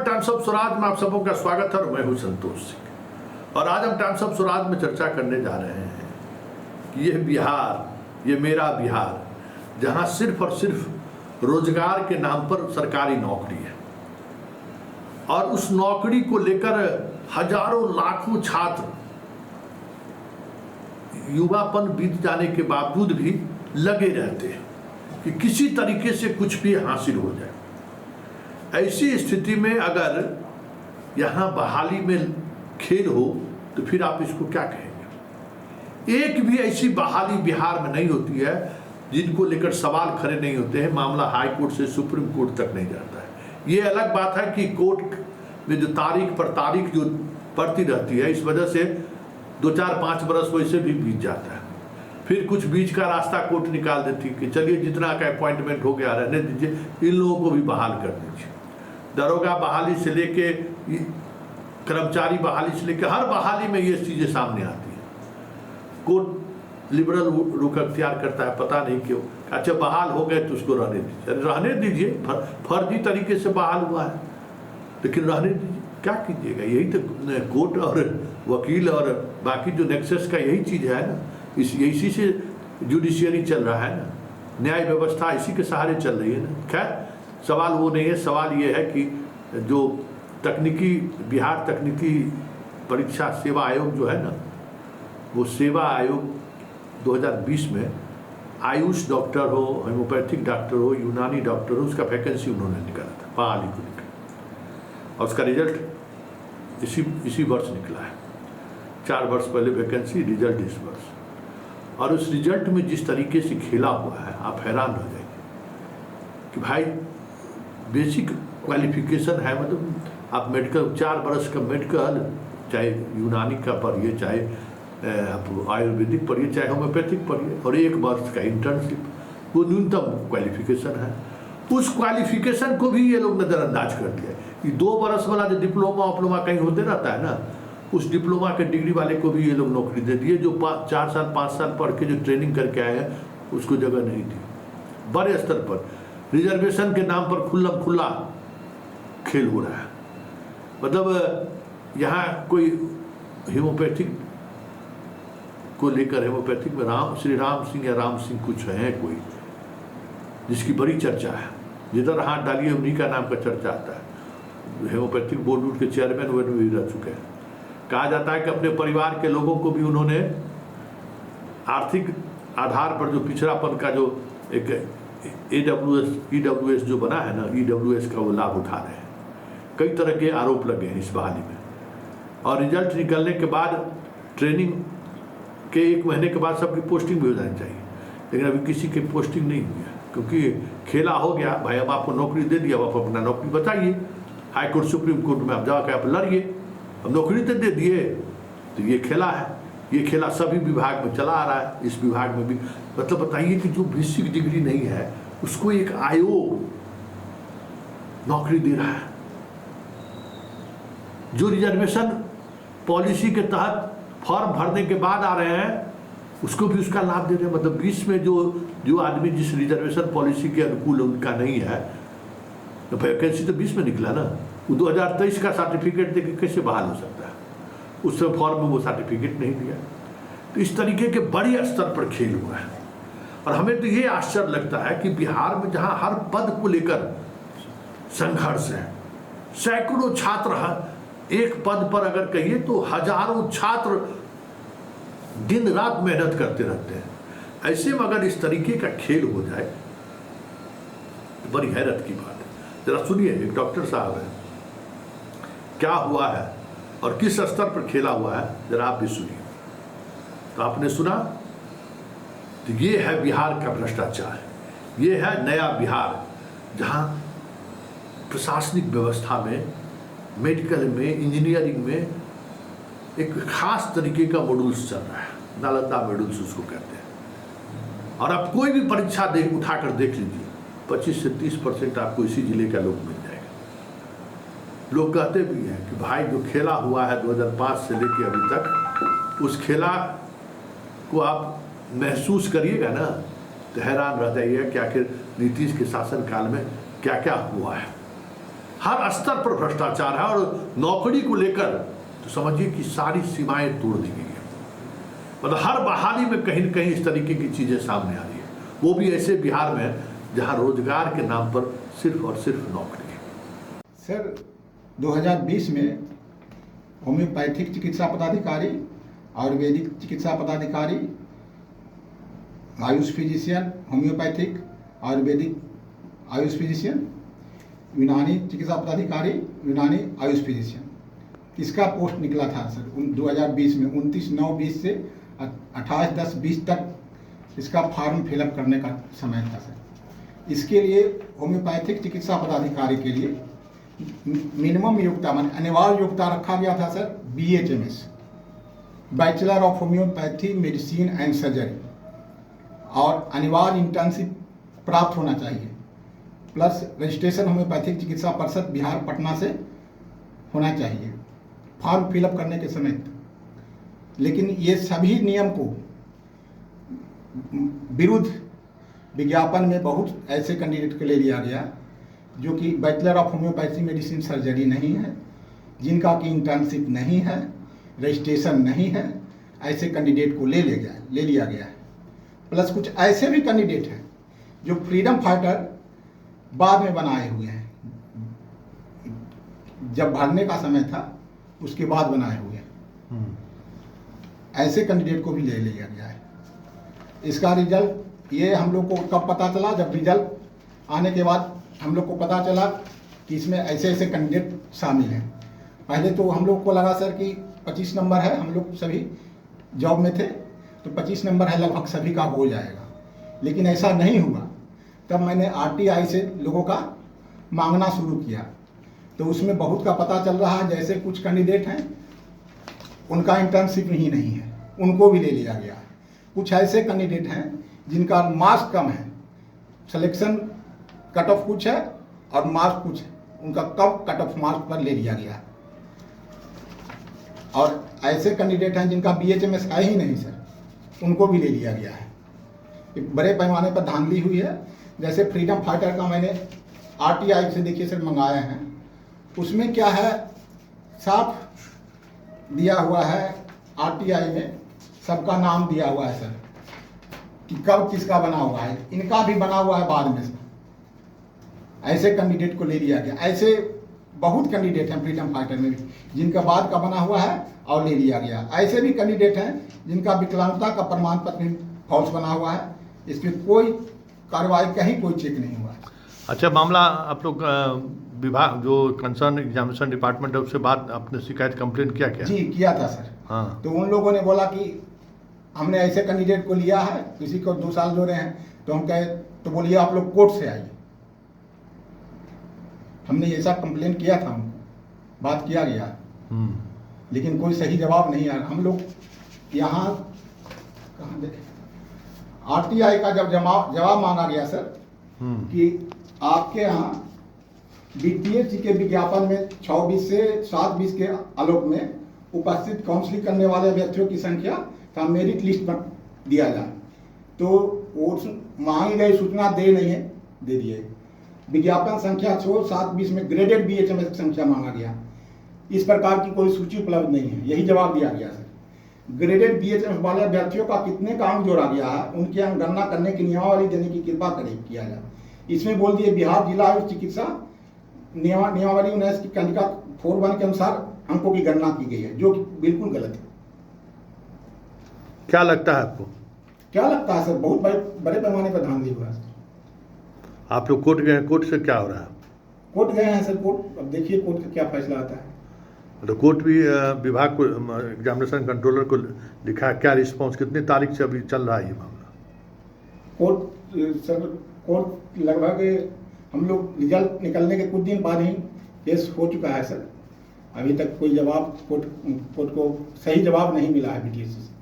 Times of Swaraj में आप सबों का स्वागत है और मैं हूं संतोष सिंह। और आज हम टाइम्स ऑफ स्वराज में चर्चा करने जा रहे हैं कि यह बिहार, ये मेरा बिहार, जहां सिर्फ और सिर्फ रोजगार के नाम पर सरकारी नौकरी है और उस नौकरी को लेकर हजारों लाखों छात्र युवापन बीत जाने के बावजूद भी लगे रहते हैं कि किसी तरीके से कुछ भी हासिल हो जाए। ऐसी स्थिति में अगर यहाँ बहाली में खेल हो तो फिर आप इसको क्या कहेंगे? एक भी ऐसी बहाली बिहार में नहीं होती है जिनको लेकर सवाल खड़े नहीं होते हैं। मामला हाई कोर्ट से सुप्रीम कोर्ट तक नहीं जाता है। ये अलग बात है कि कोर्ट में जो तारीख पर तारीख जो पड़ती रहती है, इस वजह से 2-4-5 बरस वैसे भी बीत जाता है। फिर कुछ बीच का रास्ता कोर्ट निकाल देती है कि चलिए जितना का अपॉइंटमेंट हो गया रहने दीजिए, इन लोगों को भी बहाल कर दीजिए। दरोगा बहाली से लेके कर्मचारी बहाली से लेके हर बहाली में ये चीज़ें सामने आती हैं। कोर्ट लिबरल रुख अख्तियार करता है, पता नहीं क्यों। अच्छा बहाल हो गए तो उसको रहने दीजिए, फर्जी तरीके से बहाल हुआ है लेकिन रहने दीजिए, क्या कीजिएगा? यही तो कोर्ट और वकील और बाकी जो नेक्सस का यही चीज़ है ना, इसी से जुडिशियरी चल रहा है ना, न्याय व्यवस्था इसी के सहारे चल रही है ना। खैर सवाल वो नहीं है, सवाल ये है कि जो तकनीकी बिहार तकनीकी परीक्षा सेवा आयोग जो है ना, वो सेवा आयोग 2020 में आयुष डॉक्टर हो, होम्योपैथिक डॉक्टर हो, यूनानी डॉक्टर हो, उसका वैकेंसी उन्होंने निकाला था बहाली को लेकर और उसका रिजल्ट इसी वर्ष निकला है। 4 वर्ष पहले वैकेंसी, रिजल्ट इस वर्ष। और उस रिजल्ट में जिस तरीके से खेला हुआ है आप हैरान हो जाएंगे कि भाई बेसिक क्वालिफिकेशन है, मतलब आप मेडिकल 4 बरस का मेडिकल, चाहे यूनानी का पढ़िए, चाहे आप आयुर्वेदिक पढ़िए, चाहे होम्योपैथिक पढ़िए, और 1 वर्ष का इंटर्नशिप, वो न्यूनतम क्वालिफिकेशन है। उस क्वालिफिकेशन को भी ये लोग नज़रअंदाज कर दिया कि 2 बरस वाला जो डिप्लोमा कहीं होते रहता है ना, उस डिप्लोमा के डिग्री वाले को भी ये लोग नौकरी दे दिए। जो 4 साल 5 साल पढ़ के जो ट्रेनिंग करके आए हैं उसको जगह नहीं दी। बड़े स्तर पर रिजर्वेशन के नाम पर खुला खेल हो रहा है। मतलब यहाँ कोई हेमोपैथिक को लेकर, हेमोपैथिक में श्री राम सिंह या राम सिंह कुछ है कोई, जिसकी बड़ी चर्चा है, जिधर हाथ डालिए उन्हीं का नाम का चर्चा आता है। हेमोपैथिक बोर्ड के चेयरमैन वे भी रह चुके हैं। कहा जाता है कि अपने परिवार के लोगों को भी उन्होंने आर्थिक आधार पर जो पिछड़ापन का जो एक EWS जो बना है ना, EWS का वो लाभ उठा रहे हैं। कई तरह के आरोप लगे हैं इस बहाली में। और रिजल्ट निकलने के बाद ट्रेनिंग के 1 महीने के बाद सबकी पोस्टिंग भी हो जानी चाहिए, लेकिन अभी किसी की पोस्टिंग नहीं हुई है क्योंकि खेला हो गया। भाई अब आपको नौकरी दे दिया, अब आप अपना नौकरी बताइए। हाई कोर्ट सुप्रीम कोर्ट में आप जाकर आप लड़िए, अब नौकरी तो दे दिए। तो ये खेला है, ये खेला सभी विभाग में चला आ रहा है, इस विभाग में भी। मतलब बताइए कि जो बेसिक डिग्री नहीं है उसको एक आयोग नौकरी दे रहा है। जो रिजर्वेशन पॉलिसी के तहत फॉर्म भरने के बाद आ रहे हैं उसको भी उसका लाभ दे रहे हैं। मतलब 20 में जो आदमी जिस रिजर्वेशन पॉलिसी के अनुकूल उनका नहीं है, तो वैकेंसी तो 20 में निकला ना, वो 2023 का सर्टिफिकेट देकर कैसे बहाल हो सकता है? उस समय फॉर्म में वो सर्टिफिकेट नहीं दिया। तो इस तरीके के बड़े स्तर पर खेल हुआ है। और हमें तो ये आश्चर्य लगता है कि बिहार में जहाँ हर पद को लेकर संघर्ष है, सैकड़ों छात्र एक पद पर अगर कहिए तो हजारों छात्र दिन रात मेहनत करते रहते हैं। ऐसे में अगर इस तरीके का खेल हो जाए तो बड़ी हैरत की बात है। जरा सुनिए, एक डॉक्टर साहब है, क्या हुआ है और किस स्तर पर खेला हुआ है, जरा आप भी सुनिए। तो आपने सुना, तो ये है बिहार का भ्रष्टाचार, ये है नया बिहार, जहाँ प्रशासनिक व्यवस्था में, मेडिकल में, इंजीनियरिंग में एक खास तरीके का मॉड्यूल्स चल रहा है, नालंदा मॉड्यूल्स उसको कहते हैं। और आप कोई भी परीक्षा उठाकर देख लीजिए, 25 से 30% आपको इसी जिले का लोग मिल जाएगा। लोग कहते भी हैं कि भाई जो खेला हुआ है 2005 से लेकर अभी तक, उस खेला को आप महसूस करिएगा ना तो हैरान रह जाइएगा कि आखिर नीतीश के शासनकाल में क्या क्या हुआ है। हर स्तर पर भ्रष्टाचार है और नौकरी को लेकर तो समझिए कि सारी सीमाएं तोड़ दी गई है। मतलब हर बहाली में कहीं न कहीं इस तरीके की चीज़ें सामने आ रही है, वो भी ऐसे बिहार में जहां रोजगार के नाम पर सिर्फ और सिर्फ नौकरी है। सर 2020 में होम्योपैथिक चिकित्सा पदाधिकारी, आयुर्वेदिक चिकित्सा पदाधिकारी, Ayush physician, homeopathic Ayurvedic Ayush physician, यूनानी चिकित्सा पदाधिकारी, यूनानी आयुष फिजिशियन, इसका पोस्ट निकला था सर 2020 में 29/9/20 से 28/10/20 तक इसका फॉर्म फिलअप करने का समय था सर। इसके लिए होम्योपैथिक चिकित्सा पदाधिकारी के लिए मिनिमम योग्यता मान अनिवार्य योग्यता रखा गया था sir BHMS, bachelor of homeopathy medicine and surgery, और अनिवार्य इंटर्नशिप प्राप्त होना चाहिए, प्लस रजिस्ट्रेशन होम्योपैथिक चिकित्सा परिषद बिहार पटना से होना चाहिए फॉर्म फिलअप करने के समय। लेकिन ये सभी नियम को विरुद्ध विज्ञापन में बहुत ऐसे कैंडिडेट को ले लिया गया जो कि bachelor of homeopathy medicine surgery नहीं है, जिनका कि इंटर्नशिप नहीं है, रजिस्ट्रेशन नहीं है, ऐसे कैंडिडेट को ले लिया गया है। प्लस कुछ ऐसे भी कैंडिडेट हैं जो फ्रीडम फाइटर बाद में बनाए हुए हैं, जब भरने का समय था उसके बाद बनाए हुए हैं, ऐसे कैंडिडेट को भी ले लिया गया है। इसका रिजल्ट ये हम लोग को कब पता चला, जब रिजल्ट आने के बाद हम लोग को पता चला कि इसमें ऐसे ऐसे कैंडिडेट शामिल हैं। पहले तो हम लोग को लगा सर कि 25 नंबर है, हम लोग सभी जॉब में थे तो 25 नंबर है, लगभग सभी का हो जाएगा, लेकिन ऐसा नहीं हुआ। तब मैंने RTI से लोगों का मांगना शुरू किया तो उसमें बहुत का पता चल रहा है, जैसे कुछ कैंडिडेट हैं उनका इंटर्नशिप ही नहीं है, उनको भी ले लिया गया। कुछ ऐसे कैंडिडेट हैं जिनका मार्क्स कम है, सिलेक्शन कट ऑफ कुछ है और मार्क्स कुछ है, उनका कम कट ऑफ मार्क्स पर ले लिया गया। और ऐसे कैंडिडेट हैं जिनका BHMS है ही नहीं सर, उनको भी ले लिया गया है। एक बड़े पैमाने पर धांधली हुई है। जैसे फ्रीडम फाइटर का मैंने RTI से देखिए सर मंगाए हैं, उसमें क्या है साफ दिया हुआ है, RTI में सबका नाम दिया हुआ है सर कि कब किसका बना हुआ है। इनका भी बना हुआ है बाद में सर, ऐसे कैंडिडेट को ले लिया गया। ऐसे बहुत कैंडिडेट हैं फ्रीडम फाइटर में भी जिनका बाद का बना हुआ है और ले लिया गया। ऐसे भी कैंडिडेट हैं जिनका विकलांगता का प्रमाण पत्र फॉल्स बना हुआ है, इसमें कोई कार्रवाई कहीं कोई चेक नहीं हुआ। अच्छा, मामला आप लोग विभाग जो कंसर्न एग्जामिनेशन डिपार्टमेंट है उससे बात आपने शिकायत कंप्लेंट किया क्या? जी किया था सर। हाँ, तो उन लोगों ने बोला कि हमने ऐसे कैंडिडेट को लिया है, किसी को 2 साल दे रहे हैं, तो हम कहे तो बोलिए आप लोग कोर्ट से आइए। हमने ऐसा कंप्लेन किया था, उनको बात किया गया, लेकिन कोई सही जवाब नहीं आया। हम लोग यहाँ कहाँ देखे RTI का जब जवाब मांगा गया सर कि आपके यहाँ BTS के विज्ञापन में 6/20 से 7/20 के आलोक में उपस्थित काउंसलिंग करने वाले अभ्यर्थियों की संख्या का मेरिट लिस्ट पर दिया जाए, तो वो मांगी गई सूचना दे नहीं है, दे दिए। विज्ञापन संख्या 6/7/20 में ग्रेडेड BHMS की संख्या मांगा गया, इस प्रकार की कोई सूची उपलब्ध नहीं है, यही जवाब दिया गया सर। ग्रेडेड BHMS वाले अभ्यर्थियों का कितने का अंक जोड़ा गया है, उनकी अंक गणना करने की नियमावली देने की कृपा करें किया जाए। इसमें बोल दिए बिहार जिला आयुष चिकित्सा नियमावली 19 की कंडिका 4(1) के अनुसार अंकों की गणना की गई है, जो कि बिल्कुल गलत है। क्या लगता है आपको? क्या लगता है सर, बहुत बड़े पैमाने पर धांधली हुआ है। आप लोग कोर्ट गए, कोर्ट से क्या हो रहा है? कोर्ट गए हैं सर, कोर्ट अब देखिए कोर्ट का क्या फैसला आता है। तो कोर्ट भी विभाग को एग्जामिनेशन कंट्रोलर को लिखा है, क्या रिस्पांस, कितनी तारीख से अभी चल रहा है ये मामला? कोर्ट सर, कोर्ट लगभग हम लोग रिजल्ट निकलने के कुछ दिन बाद ही केस हो चुका है सर। अभी तक कोई जवाब कोर्ट को सही जवाब नहीं मिला है BTS से।